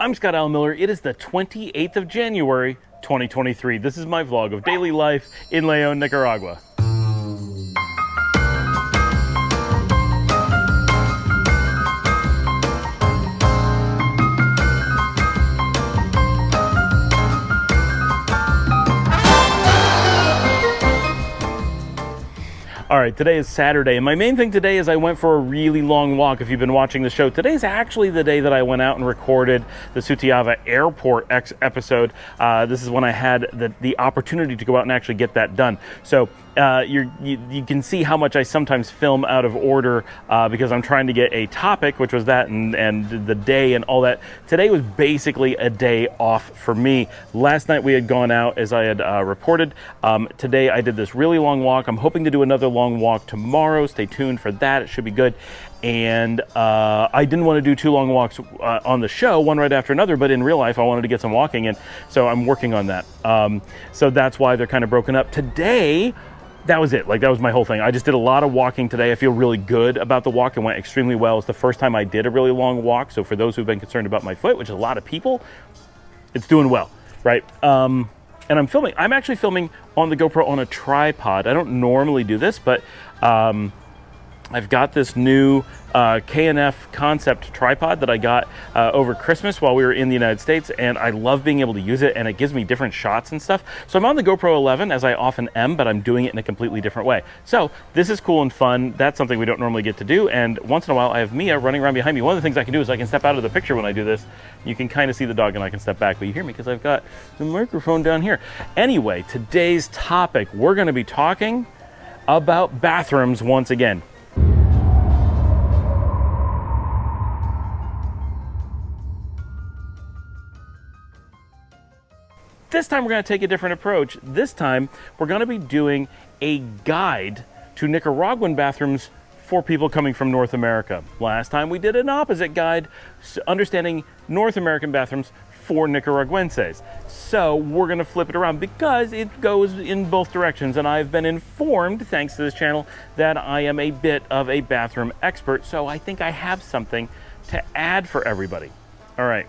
I'm Scott Allen Miller. It is the 28th of January, 2023. This is my vlog of daily life in Leon, Nicaragua. All right, today is Saturday, and my main thing today is I went for a really long walk. If you've been watching the show, today's actually the day that I went out and recorded the Sutiava Airport episode. This is when I had the opportunity to go out and actually get that done. So you can see how much I sometimes film out of order because I'm trying to get a topic, which was that, and the day and all that. Today was basically a day off for me. Last night we had gone out, as I had reported. Today I did this really long walk. I'm hoping to do another long walk tomorrow. Stay tuned for that. It should be good. And I didn't want to do two long walks on the show, one right after another, but in real life I wanted to get some walking in, so I'm working on that. So that's why they're kind of broken up. Today, that was it. Like, that was my whole thing. I just did a lot of walking today. I feel really good about the walk. It went extremely well. It's the first time I did a really long walk, so for those who've been concerned about my foot, which is a lot of people, it's doing well, right? And I'm actually filming on the GoPro on a tripod. I don't normally do this, but I've got this new K&F concept tripod that I got over Christmas while we were in the United States, and I love being able to use it, and it gives me different shots and stuff. So I'm on the GoPro 11, as I often am, but I'm doing it in a completely different way. So this is cool and fun. That's something we don't normally get to do, and once in a while I have Mia running around behind me. One of the things I can do is I can step out of the picture when I do this. You can kind of see the dog, and I can step back, but you hear me because I've got the microphone down here. Anyway, today's topic, we're going to be talking about bathrooms once again. This time we're going to take a different approach. This time we're going to be doing a guide to Nicaraguan bathrooms for people coming from North America. Last time we did an opposite guide, understanding North American bathrooms for Nicaraguenses. So we're going to flip it around because it goes in both directions, and I've been informed, thanks to this channel, that I am a bit of a bathroom expert, so I think I have something to add for everybody. All right,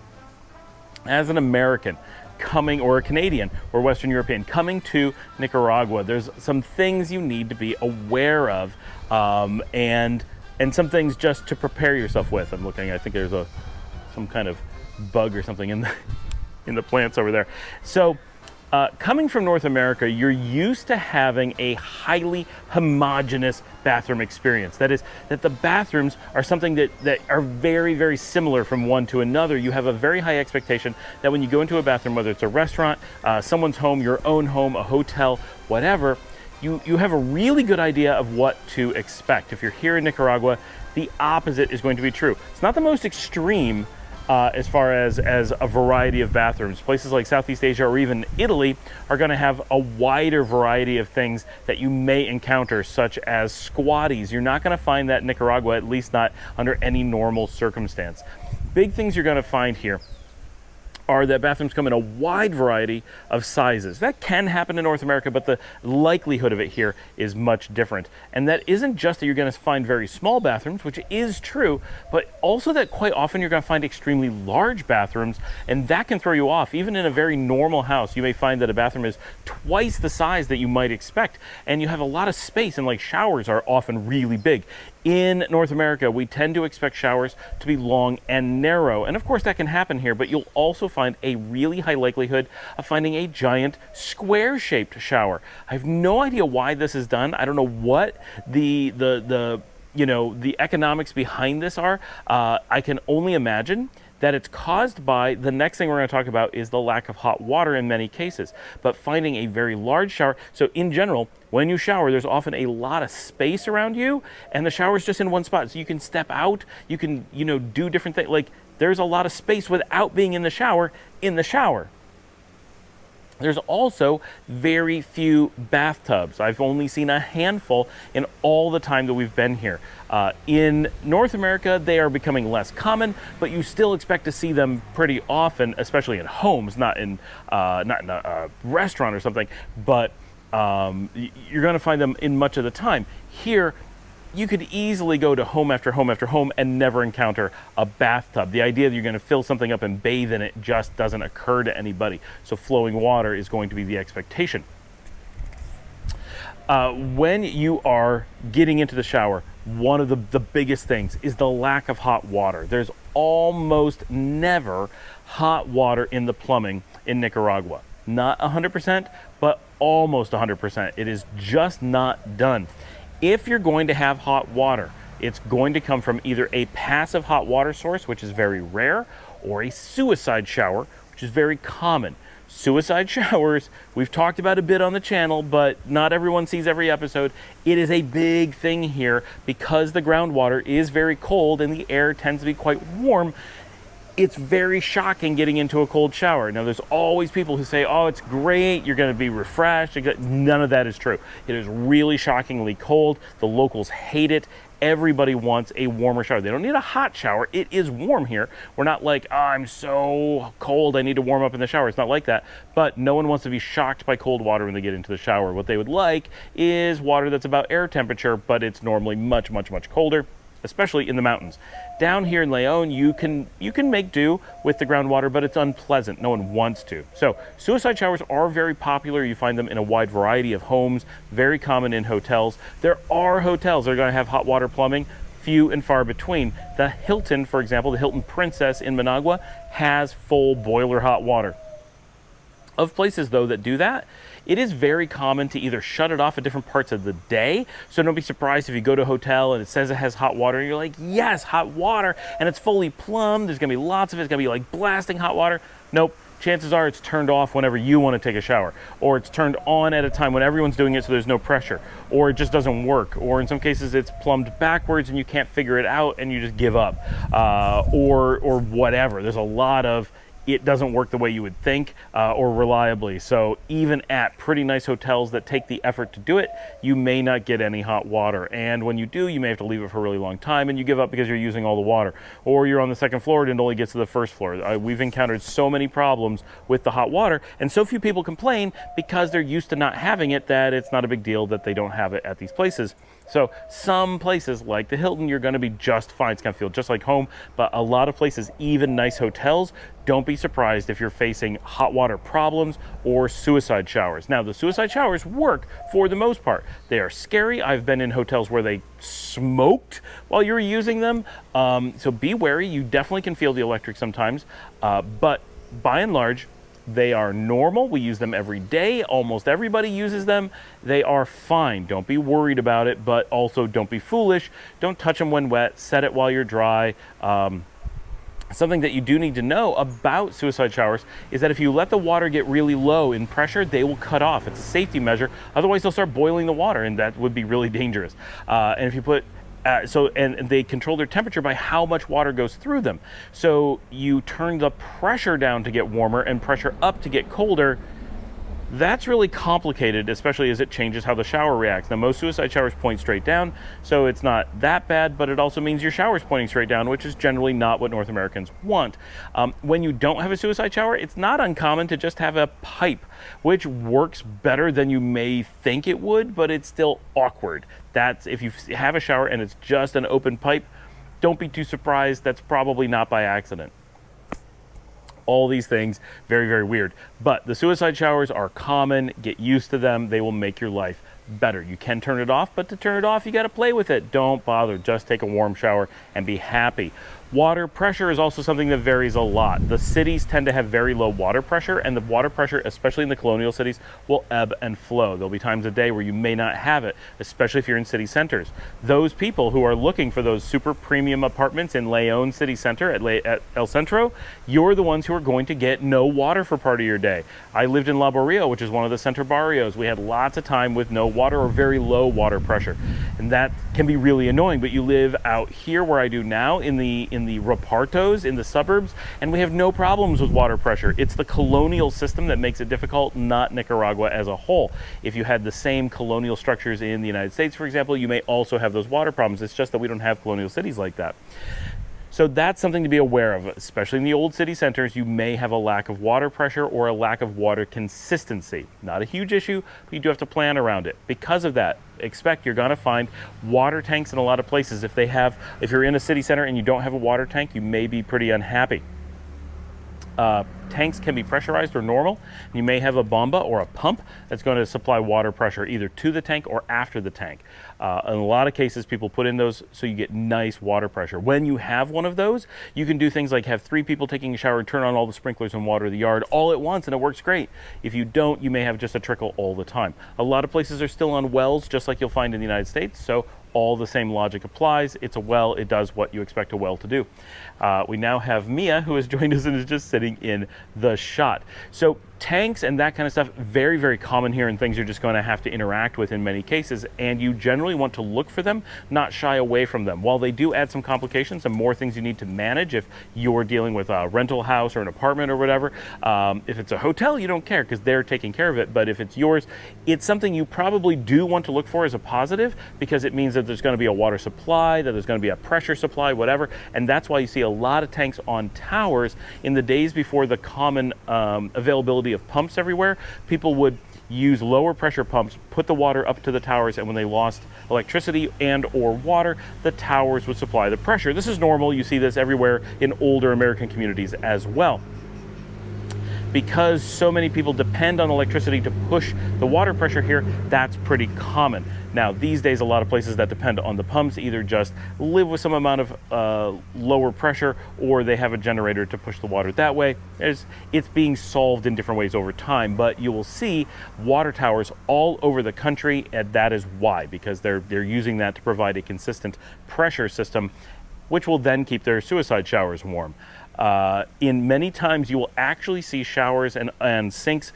as an American coming, or a Canadian or Western European coming to Nicaragua, there's some things you need to be aware of, and some things just to prepare yourself with. I'm looking, I think there's some kind of bug or something in the plants over there. So coming from North America, you're used to having a highly homogeneous bathroom experience. That is, that the bathrooms are something that are very, very similar from one to another. You have a very high expectation that when you go into a bathroom, whether it's a restaurant, someone's home, your own home, a hotel, whatever, you have a really good idea of what to expect. If you're here in Nicaragua, the opposite is going to be true. It's not the most extreme as far as a variety of bathrooms. Places like Southeast Asia or even Italy are going to have a wider variety of things that you may encounter, such as squatties. You're not going to find that in Nicaragua, at least not under any normal circumstance. Big things you're going to find here are that bathrooms come in a wide variety of sizes. That can happen in North America, but the likelihood of it here is much different. And that isn't just that you're going to find very small bathrooms, which is true, but also that quite often you're going to find extremely large bathrooms, and that can throw you off. Even in a very normal house, you may find that a bathroom is twice the size that you might expect, and you have a lot of space, and like showers are often really big. In North America, we tend to expect showers to be long and narrow. And of course that can happen here, but you'll also find a really high likelihood of finding a giant square-shaped shower. I have no idea why this is done. I don't know what the economics behind this are. I can only imagine that it's caused by, the next thing we're going to talk about is the lack of hot water in many cases, but finding a very large shower. So in general, when you shower, there's often a lot of space around you, and the shower's just in one spot. So you can step out, you can, do different things. Like, there's a lot of space without being in the shower. There's also very few bathtubs. I've only seen a handful in all the time that we've been here. In North America, they are becoming less common, but you still expect to see them pretty often, especially in homes, not in a restaurant or something, but you're going to find them in much of the time. Here, you could easily go to home after home after home and never encounter a bathtub. The idea that you're going to fill something up and bathe in it just doesn't occur to anybody. So flowing water is going to be the expectation. When you are getting into the shower, one of the biggest things is the lack of hot water. There's almost never hot water in the plumbing in Nicaragua. Not 100%, but almost 100%. It is just not done. If you're going to have hot water, it's going to come from either a passive hot water source, which is very rare, or a suicide shower, which is very common. Suicide showers, we've talked about a bit on the channel, but not everyone sees every episode. It is a big thing here because the groundwater is very cold and the air tends to be quite warm. It's very shocking getting into a cold shower. Now, there's always people who say, oh, it's great, you're going to be refreshed. None of that is true. It is really shockingly cold. The locals hate it. Everybody wants a warmer shower. They don't need a hot shower. It is warm here. We're not like, oh, I'm so cold, I need to warm up in the shower. It's not like that. But no one wants to be shocked by cold water when they get into the shower. What they would like is water that's about air temperature, but it's normally much, much, much colder, especially in the mountains. Down here in Leon, you can make do with the groundwater, but it's unpleasant. No one wants to. So suicide showers are very popular. You find them in a wide variety of homes, very common in hotels. There are hotels that are going to have hot water plumbing, few and far between. The Hilton, for example, the Hilton Princess in Managua, has full boiler hot water. Of places, though, that do that, it is very common to either shut it off at different parts of the day. So don't be surprised if you go to a hotel and it says it has hot water and you're like, yes, hot water, and it's fully plumbed. There's gonna be lots of it. It's gonna be like blasting hot water. Nope. Chances are it's turned off whenever you want to take a shower, or it's turned on at a time when everyone's doing it so there's no pressure, or it just doesn't work, or in some cases it's plumbed backwards and you can't figure it out and you just give up, or whatever. There's a lot of it doesn't work the way you would think or reliably. So even at pretty nice hotels that take the effort to do it, you may not get any hot water. And when you do, you may have to leave it for a really long time and you give up because you're using all the water. Or you're on the second floor and it only gets to the first floor. We've encountered so many problems with the hot water, and so few people complain because they're used to not having it that it's not a big deal that they don't have it at these places. So some places like the Hilton, you're going to be just fine. It's going to feel just like home. But a lot of places, even nice hotels, don't be surprised if you're facing hot water problems or suicide showers. Now, the suicide showers work for the most part. They are scary. I've been in hotels where they smoked while you were using them. So be wary. You definitely can feel the electric sometimes. But by and large, they are normal. We use them every day. Almost everybody uses them. They are fine. Don't be worried about it, but also don't be foolish. Don't touch them when wet. Set it while you're dry. Something that you do need to know about suicide showers is that if you let the water get really low in pressure, they will cut off. It's a safety measure. Otherwise, they'll start boiling the water, and that would be really dangerous. And if you put and they control their temperature by how much water goes through them. So you turn the pressure down to get warmer and pressure up to get colder. That's really complicated, especially as it changes how the shower reacts. Now, most suicide showers point straight down, so it's not that bad, but it also means your shower's pointing straight down, which is generally not what North Americans want. When you don't have a suicide shower, it's not uncommon to just have a pipe, which works better than you may think it would, but it's still awkward. That's if you have a shower and it's just an open pipe, don't be too surprised. That's probably not by accident. All these things, very, very weird. But the suicide showers are common. Get used to them. They will make your life better. You can turn it off, but to turn it off, you got to play with it. Don't bother. Just take a warm shower and be happy. Water pressure is also something that varies a lot. The cities tend to have very low water pressure, and the water pressure, especially in the colonial cities, will ebb and flow. There'll be times a day where you may not have it, especially if you're in city centers. Those people who are looking for those super premium apartments in Leon City Center at El Centro, you're the ones who are going to get no water for part of your day. I lived in La Barrio, which is one of the center barrios. We had lots of time with no water or very low water pressure, and that can be really annoying. But you live out here where I do now in the repartos in the suburbs, and we have no problems with water pressure. It's the colonial system that makes it difficult, not Nicaragua as a whole. If you had the same colonial structures in the United States, for example, you may also have those water problems. It's just that we don't have colonial cities like that. So that's something to be aware of, especially in the old city centers. You may have a lack of water pressure or a lack of water consistency. Not a huge issue, but you do have to plan around it. Because of that, expect you're going to find water tanks in a lot of places. If you're in a city center and you don't have a water tank, you may be pretty unhappy. Tanks can be pressurized or normal. You may have a bomba or a pump that's going to supply water pressure either to the tank or after the tank. In a lot of cases, people put in those so you get nice water pressure. When you have one of those, you can do things like have 3 people taking a shower and turn on all the sprinklers and water the yard all at once, and it works great. If you don't, you may have just a trickle all the time. A lot of places are still on wells, just like you'll find in the United States, so all the same logic applies. It's a well, it does what you expect a well to do. We now have Mia, who has joined us and is just sitting in the shot. So tanks and that kind of stuff, very, very common here and things you're just going to have to interact with in many cases, and you generally want to look for them, not shy away from them. While they do add some complications and more things you need to manage if you're dealing with a rental house or an apartment or whatever. If it's a hotel, you don't care because they're taking care of it, but if it's yours, it's something you probably do want to look for as a positive because it means that there's going to be a water supply, that there's going to be a pressure supply, whatever, and that's why you see a lot of tanks on towers. In the days before the common availability of pumps everywhere, people would use lower pressure pumps, put the water up to the towers, and when they lost electricity and or water, the towers would supply the pressure. This is normal. You see this everywhere in older American communities as well. Because so many people depend on electricity to push the water pressure here, that's pretty common. Now, these days, a lot of places that depend on the pumps either just live with some amount of lower pressure or they have a generator to push the water that way. It's being solved in different ways over time, but you will see water towers all over the country, and that is why, because they're using that to provide a consistent pressure system, which will then keep their suicide showers warm. In many times you will actually see showers and sinks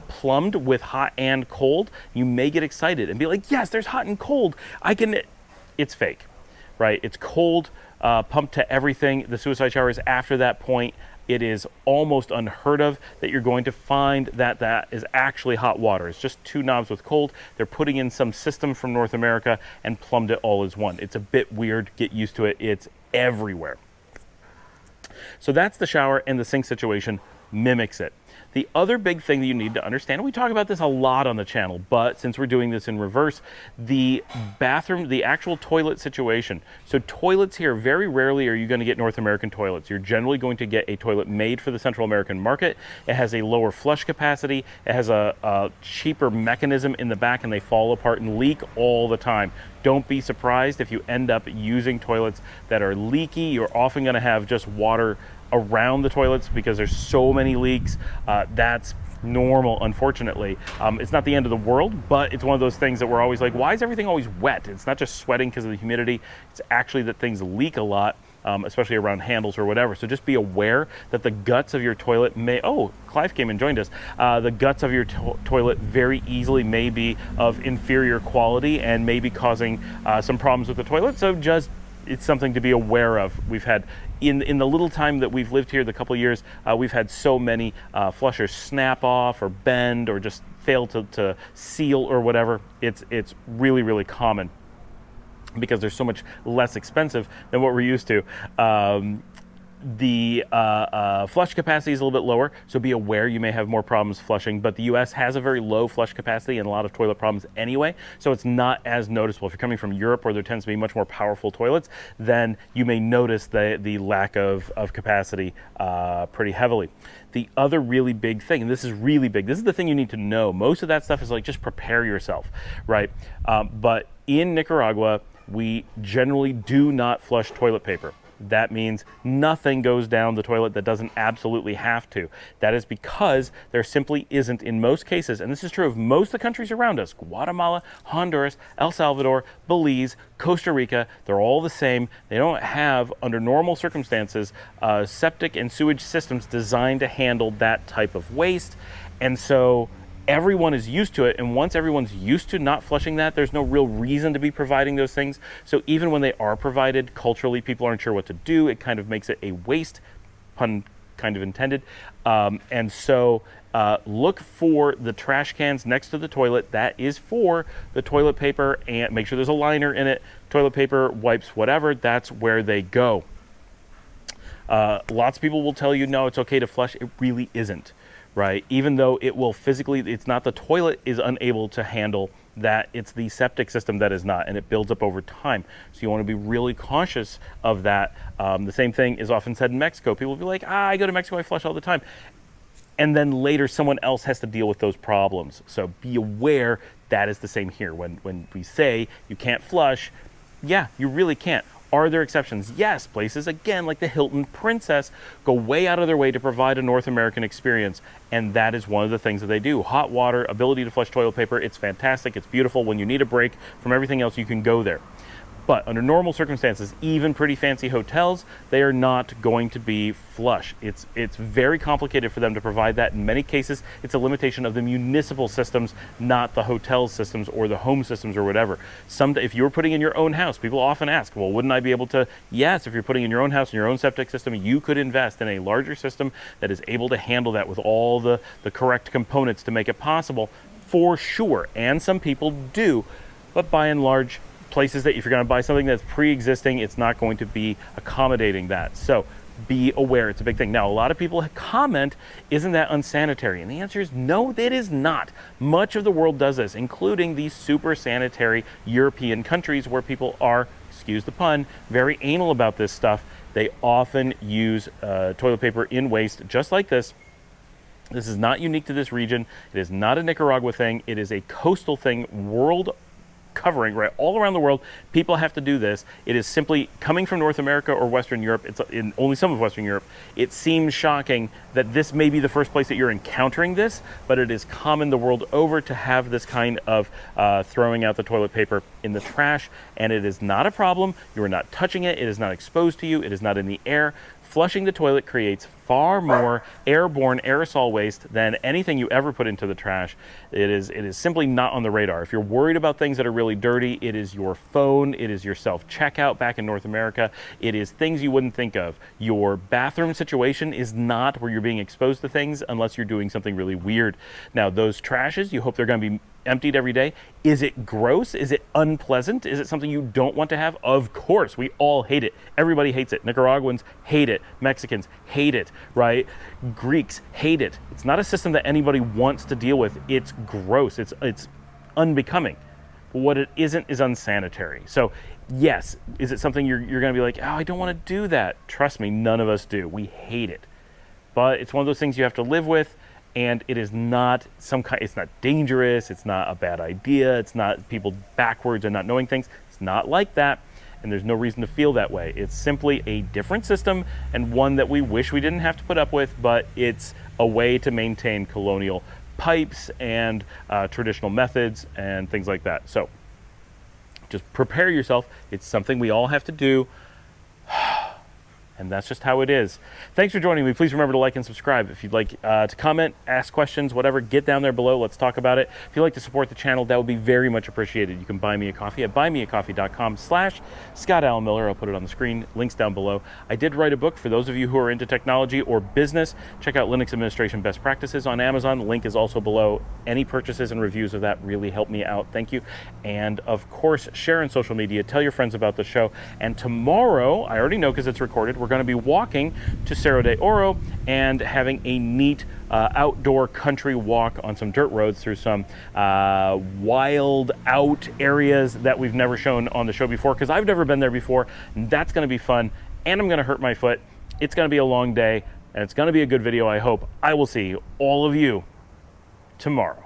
plumbed with hot and cold. You may get excited and be like, yes, there's hot and cold. It's fake, right? It's cold, pumped to everything. The suicide showers after that point, it is almost unheard of that you're going to find that is actually hot water. It's just 2 knobs with cold. They're putting in some system from North America and plumbed it all as one. It's a bit weird. Get used to it. It's everywhere. So that's the shower, and the sink situation mimics it. The other big thing that you need to understand, and we talk about this a lot on the channel, but since we're doing this in reverse, the bathroom, the actual toilet situation. So toilets here, very rarely are you going to get North American toilets. You're generally going to get a toilet made for the Central American market. It has a lower flush capacity. It has a cheaper mechanism in the back, and they fall apart and leak all the time. Don't be surprised if you end up using toilets that are leaky. You're often going to have just water around the toilets because there's so many leaks. That's normal, unfortunately. It's not the end of the world, but it's one of those things that we're always like, why is everything always wet? It's not just sweating because of the humidity. It's actually that things leak a lot, especially around handles or whatever. So just be aware that the guts of your toilet may, oh, Clive came and joined us. The guts of your toilet very easily may be of inferior quality and may be causing some problems with the toilet. So just, it's something to be aware of. We've had, in the little time that we've lived here, the couple of years, we've had so many flushers snap off or bend or just fail to seal or whatever. It's really, really common because they're so much less expensive than what we're used to. The flush capacity is a little bit lower, so be aware you may have more problems flushing, but the US has a very low flush capacity and a lot of toilet problems anyway, so it's not as noticeable. If you're coming from Europe where there tends to be much more powerful toilets, then you may notice the lack of capacity pretty heavily. The other really big thing, and this is really big, this is the thing you need to know. Most of that stuff is like just prepare yourself, right? But in Nicaragua, we generally do not flush toilet paper. That means nothing goes down the toilet that doesn't absolutely have to. That is because there simply isn't, in most cases, and this is true of most of the countries around us, Guatemala, Honduras, El Salvador, Belize, Costa Rica, they're all the same. They don't have, under normal circumstances, septic and sewage systems designed to handle that type of waste. And so everyone is used to it, and once everyone's used to not flushing that, there's no real reason to be providing those things. So even when they are provided, culturally people aren't sure what to do. It kind of makes it a waste, pun kind of intended. And so look for the trash cans next to the toilet. That is for the toilet paper, and make sure there's a liner in it. Toilet paper, wipes, whatever, that's where they go. Lots of people will tell you, no, it's okay to flush. It really isn't, right? Even though it will physically, it's not the toilet is unable to handle that, it's the septic system that is not, and it builds up over time. So you want to be really cautious of that. The same thing is often said in Mexico. People will be like, I go to Mexico, I flush all the time. And then later someone else has to deal with those problems. So be aware that is the same here. When we say you can't flush, yeah, you really can't. Are there exceptions? Yes. Places, again, like the Hilton Princess, go way out of their way to provide a North American experience. And that is one of the things that they do. Hot water, ability to flush toilet paper. It's fantastic. It's beautiful. When you need a break from everything else, you can go there. But under normal circumstances, even pretty fancy hotels, they are not going to be flush. It's very complicated for them to provide that. In many cases, it's a limitation of the municipal systems, not the hotel systems or the home systems or whatever. If you were putting in your own house, people often ask, well, wouldn't I be able to? Yes, if you're putting in your own house and your own septic system, you could invest in a larger system that is able to handle that with all the correct components to make it possible, for sure. And some people do, but by and large, places that if you're going to buy something that's pre-existing, it's not going to be accommodating that. So be aware, it's a big thing. Now, a lot of people comment, isn't that unsanitary? And the answer is no, it is not. Much of the world does this, including these super sanitary European countries where people are, excuse the pun, very anal about this stuff. They often use toilet paper in waste just like this. This is not unique to this region. It is not a Nicaragua thing. It is a coastal thing, world covering, right, all around the world. People have to do this. It is simply coming from North America or Western Europe. It's in only some of Western Europe. It seems shocking that this may be the first place that you're encountering this, but it is common the world over to have this kind of throwing out the toilet paper in the trash, and it is not a problem. You are not touching it. It is not exposed to you. It is not in the air. Flushing the toilet creates far more airborne aerosol waste than anything you ever put into the trash. It is simply not on the radar. If you're worried about things that are really dirty, it is your phone, it is your self-checkout back in North America, it is things you wouldn't think of. Your bathroom situation is not where you're being exposed to things unless you're doing something really weird. Now, those trashes, you hope they're going to be emptied every day. Is it gross? Is it unpleasant? Is it something you don't want to have? Of course, we all hate it. Everybody hates it. Nicaraguans hate it. Mexicans hate it, right? Greeks hate it. It's not a system that anybody wants to deal with. It's gross. It's unbecoming. But what it isn't is unsanitary. So yes, is it something you're going to be like, oh, I don't want to do that? Trust me, none of us do. We hate it. But it's one of those things you have to live with. And it is not it's not dangerous, it's not a bad idea, it's not people backwards and not knowing things. It's not like that, and there's no reason to feel that way. It's simply a different system and one that we wish we didn't have to put up with, but it's a way to maintain colonial pipes and traditional methods and things like that. So just prepare yourself. It's something we all have to do. And that's just how it is. Thanks for joining me. Please remember to like and subscribe. If you'd like to comment, ask questions, whatever, get down there below. Let's talk about it. If you'd like to support the channel, that would be very much appreciated. You can buy me a coffee at buymeacoffee.com/Scott Allen Miller. I'll put it on the screen. Links down below. I did write a book for those of you who are into technology or business. Check out Linux Administration Best Practices on Amazon. The link is also below. Any purchases and reviews of that really help me out. Thank you. And of course, share on social media. Tell your friends about the show. And tomorrow, I already know because it's recorded, we're going to be walking to Cerro de Oro and having a neat outdoor country walk on some dirt roads through some wild out areas that we've never shown on the show before, because I've never been there before. That's going to be fun, and I'm going to hurt my foot. It's going to be a long day, and it's going to be a good video, I hope. I will see all of you tomorrow.